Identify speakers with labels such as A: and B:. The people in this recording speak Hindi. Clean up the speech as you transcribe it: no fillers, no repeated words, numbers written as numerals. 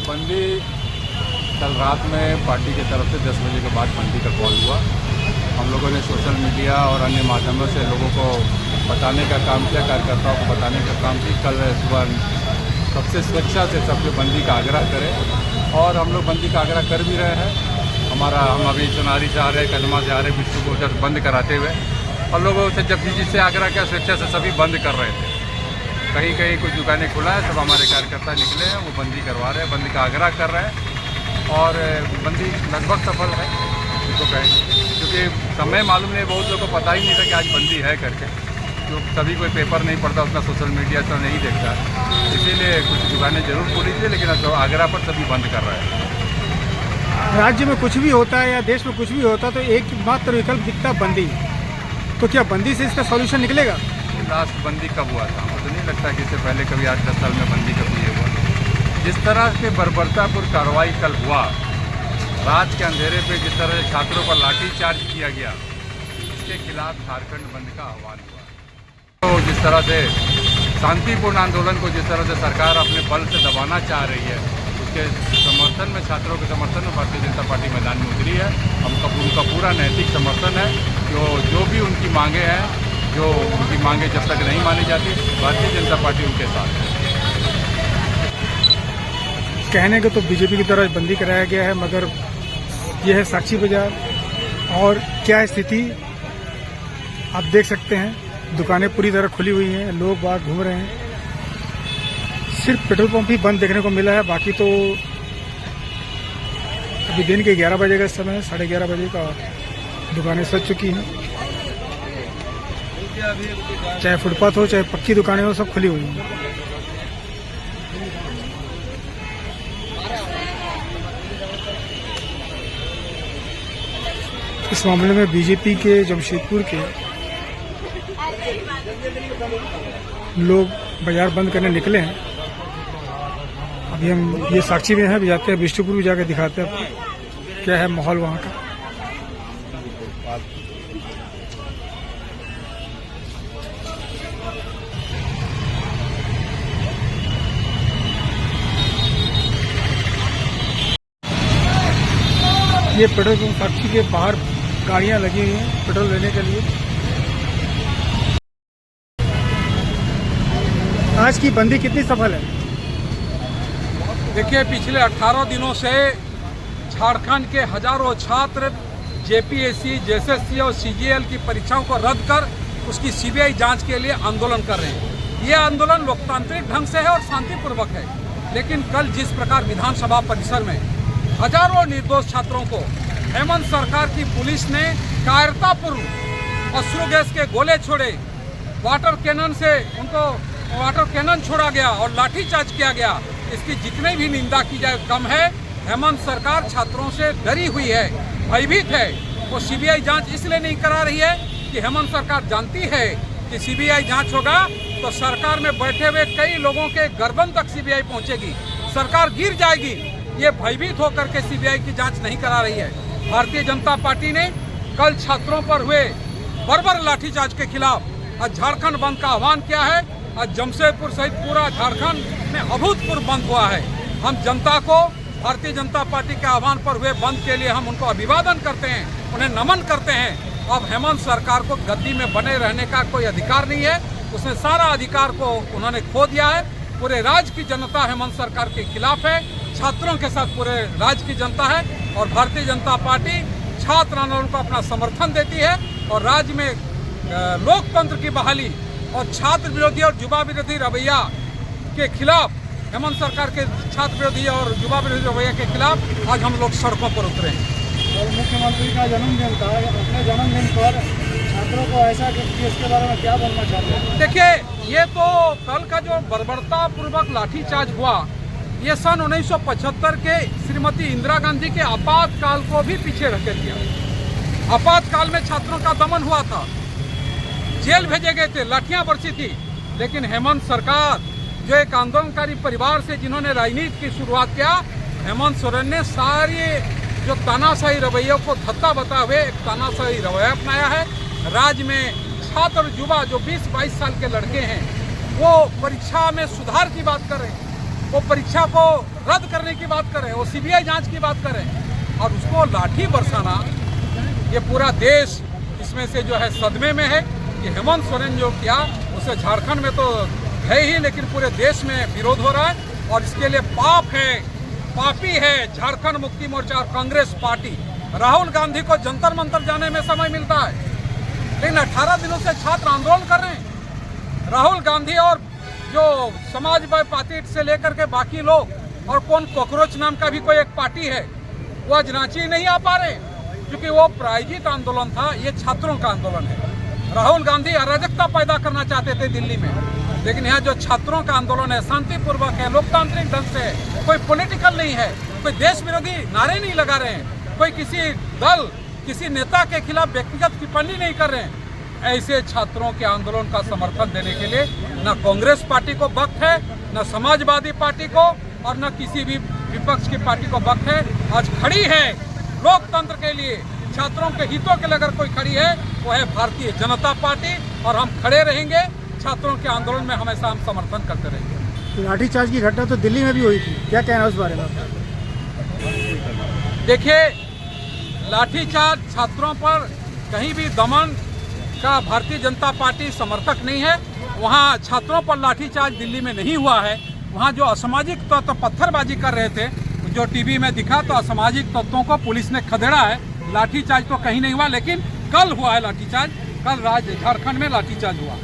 A: बंदी कल रात में पार्टी की तरफ से 10 बजे के बाद बंदी का कॉल हुआ। हम लोगों ने सोशल मीडिया और अन्य माध्यमों से लोगों को बताने का काम किया, कार्यकर्ताओं को बताने का काम किया। कल सुबह सबसे स्वेच्छा से सबके बंदी का आग्रह करें और हम लोग बंदी का आग्रह कर भी रहे हैं। हम अभी चुनारी से आ रहे, कदमा से आ रहे, विष्णु को उधर बंद कराते हुए और लोगों से जब जिससे आग्रह किया स्वेच्छा से सभी बंद कर रहे थे। कहीं कहीं कुछ दुकानें खुला है, सब हमारे कार्यकर्ता निकले हैं, वो बंदी करवा रहे हैं, बंदी का आग्रह कर रहे हैं और बंदी लगभग सफल है तो कहें, क्योंकि समय मालूम नहीं, बहुत लोगों को पता ही नहीं था कि आज बंदी है करके। तो सभी कोई पेपर नहीं पढ़ता, उतना सोशल मीडिया तो नहीं देखता, इसीलिए कुछ दुकानें जरूर खुली थी, लेकिन अब आग्रह पर सभी बंद कर रहे हैं।
B: राज्य में कुछ भी होता है या देश में कुछ भी होता है तो एक मात्र विकल्प दिखता बंदी। तो क्या बंदी से इसका सॉल्यूशन निकलेगा?
A: लास्ट बंदी कब हुआ था? मुझे नहीं लगता कि इससे पहले कभी 8-10 साल में बंदी कभी ये हुआ। जिस तरह से बर्बरतापूर्ण कार्रवाई कल हुआ, रात के अंधेरे पे जिस तरह से छात्रों पर लाठीचार्ज किया गया, इसके खिलाफ झारखंड बंद का आह्वान हुआ। तो जिस तरह से शांतिपूर्ण आंदोलन को जिस तरह से सरकार अपने बल से दबाना चाह रही है, उसके समर्थन में, छात्रों के समर्थन में भारतीय जनता पार्टी मैदान में उतरी है। उनका पूरा नैतिक समर्थन है। जो भी उनकी मांगे हैं, जो उनकी मांगे जब तक नहीं मानी जाती, भारतीय जनता पार्टी उनके साथ है।
B: कहने को तो बीजेपी की तरफ बंदी कराया गया है, मगर यह है साक्षी बाजार और क्या स्थिति आप देख सकते हैं। दुकानें पूरी तरह खुली हुई हैं, लोग बाहर घूम रहे हैं। सिर्फ पेट्रोल पंप ही बंद देखने को मिला है, बाकी तो अभी दिन के 11 बजे का समय है, 11:30 बजे का दुकानें सज चुकी हैं। चाहे फुटपाथ हो, चाहे पक्की दुकानें हो, सब खुली हुई हैं। इस मामले में बीजेपी के जमशेदपुर के लोग बाजार बंद करने निकले हैं। अभी हम ये साक्षी में हैं, जाते हैं विष्णुपुर भी जाकर दिखाते हैं क्या है माहौल वहाँ का। ये पेट्रोल पंप साक्षी के बाहर गाड़ियां लगी हुई हैं पेट्रोल लेने के लिए। आज की बंदी कितनी सफल है?
C: देखिए, पिछले 18 दिनों से झारखंड के हजारों छात्र जेपीएससी, जेएसएससी और सीजीएल की परीक्षाओं को रद्द कर उसकी सीबीआई जांच के लिए आंदोलन कर रहे हैं। ये आंदोलन लोकतांत्रिक ढंग से है और शांतिपूर्वक है, लेकिन कल जिस प्रकार विधानसभा परिसर में हजारों निर्दोष छात्रों को हेमंत सरकार की पुलिस ने कायरतापूर्व अश्रु गैस के गोले छोड़े, वाटर कैनन से उनको वाटर कैनन छोड़ा गया और लाठीचार्ज किया गया, इसकी जितनी भी निंदा की जाए कम है। हेमंत सरकार छात्रों से डरी हुई है, भयभीत है। वो सीबीआई जांच इसलिए नहीं करा रही है कि हेमंत सरकार जानती है कि सीबीआई जांच होगा तो सरकार में बैठे हुए कई लोगों के गर्दन तक सीबीआई पहुंचेगी, सरकार गिर जाएगी। ये भयभीत होकर के सीबीआई की जांच नहीं करा रही है। भारतीय जनता पार्टी ने कल छात्रों पर हुए बर्बर लाठीचार्ज के खिलाफ आज झारखंड बंद का आह्वान किया है। आज जमशेदपुर सहित पूरा झारखंड में अभूतपूर्व बंद हुआ है। हम जनता को भारतीय जनता पार्टी के आह्वान पर हुए बंद के लिए हम उनको अभिवादन करते हैं, उन्हें नमन करते हैं। अब हेमंत सरकार को गद्दी में बने रहने का कोई अधिकार नहीं है, उसने सारा अधिकार को उन्होंने खो दिया है। पूरे राज्य की जनता हेमंत सरकार के खिलाफ है, छात्रों के साथ पूरे राज्य की जनता है और भारतीय जनता पार्टी छात्र आंदोलन को अपना समर्थन देती है और राज्य में लोकतंत्र की बहाली और छात्र विरोधी और युवा विरोधी रवैया के खिलाफ, हेमंत सरकार के छात्र विरोधी और युवा विरोधी रवैया के खिलाफ आज हम लोग सड़कों पर उतरे हैं।
B: और मुख्यमंत्री का जन्मदिन था, अपने जन्मदिन पर छात्रों को ऐसा कि इसके बारे में क्या बोलना चाहते हैं?
C: देखिए, ये तो कल का जो बर्बरतापूर्वक लाठीचार्ज हुआ, ये सन 1975 के श्रीमती इंदिरा गांधी के आपातकाल को भी पीछे रख दिया। आपातकाल में छात्रों का दमन हुआ था, जेल भेजे गए थे, लाठियां बरसी थी, लेकिन हेमंत सरकार जो एक आंदोलनकारी परिवार से जिन्होंने राजनीति की शुरुआत किया, हेमंत सोरेन ने सारे जो तानाशाही रवैयों को धत्ता बता हुए एक तानाशाही रवैया अपनाया है। राज्य में छात्र युवा जो 20-22 साल के लड़के हैं, वो परीक्षा में सुधार की बात कर रहे हैं, वो परीक्षा को रद्द करने की बात कर रहे हैं, वो सीबीआई जांच की बात कर रहे हैं और उसको लाठी बरसाना, ये पूरा देश इसमें से जो है सदमे में है कि हेमंत सोरेन जो किया उसे झारखंड में तो है ही, लेकिन पूरे देश में विरोध हो रहा है और इसके लिए पाप है, पापी है झारखंड मुक्ति मोर्चा और कांग्रेस पार्टी। राहुल गांधी को जंतर मंतर जाने में समय मिलता है, लेकिन 18 दिनों से छात्र आंदोलन कर रहे हैं। राहुल गांधी और जो समाजवादी पार्टी से लेकर के बाकी लोग और कौन कॉकरोच नाम का भी कोई एक पार्टी है, वो आज रांची नहीं आ पा रहे क्योंकि वो प्रायोजित आंदोलन था, ये छात्रों का आंदोलन है। राहुल गांधी अराजकता पैदा करना चाहते थे दिल्ली में, लेकिन यहाँ जो छात्रों का आंदोलन है शांतिपूर्वक है, लोकतांत्रिक ढंग से है, कोई पॉलिटिकल नहीं है, कोई देश विरोधी नारे नहीं लगा रहे हैं, कोई किसी दल किसी नेता के खिलाफ व्यक्तिगत टिप्पणी नहीं कर रहे हैं। ऐसे छात्रों के आंदोलन का समर्थन देने के लिए न कांग्रेस पार्टी को वक्त है, न समाजवादी पार्टी को और न किसी भी विपक्ष की पार्टी को वक्त है। आज खड़ी है लोकतंत्र के लिए, छात्रों के हितों के लिए अगर कोई खड़ी है वो है भारतीय जनता पार्टी और हम खड़े रहेंगे। छात्रों के आंदोलन में हमेशा हम समर्थन करते रहेंगे।
B: लाठीचार्ज की घटना तो दिल्ली में भी हुई थी, क्या कहना है उस बारे में आपका?
C: देखिए, लाठीचार्ज छात्रों पर कहीं भी दमन का भारतीय जनता पार्टी समर्थक नहीं है। वहाँ छात्रों पर लाठीचार्ज दिल्ली में नहीं हुआ है। वहाँ जो असामाजिक तत्व पत्थरबाजी कर रहे थे, जो टीवी में दिखा, तो असामाजिक तत्वों को पुलिस ने खदेड़ा है। लाठीचार्ज तो कहीं नहीं हुआ, लेकिन कल हुआ है लाठीचार्ज। कल झारखंड में लाठीचार्ज हुआ।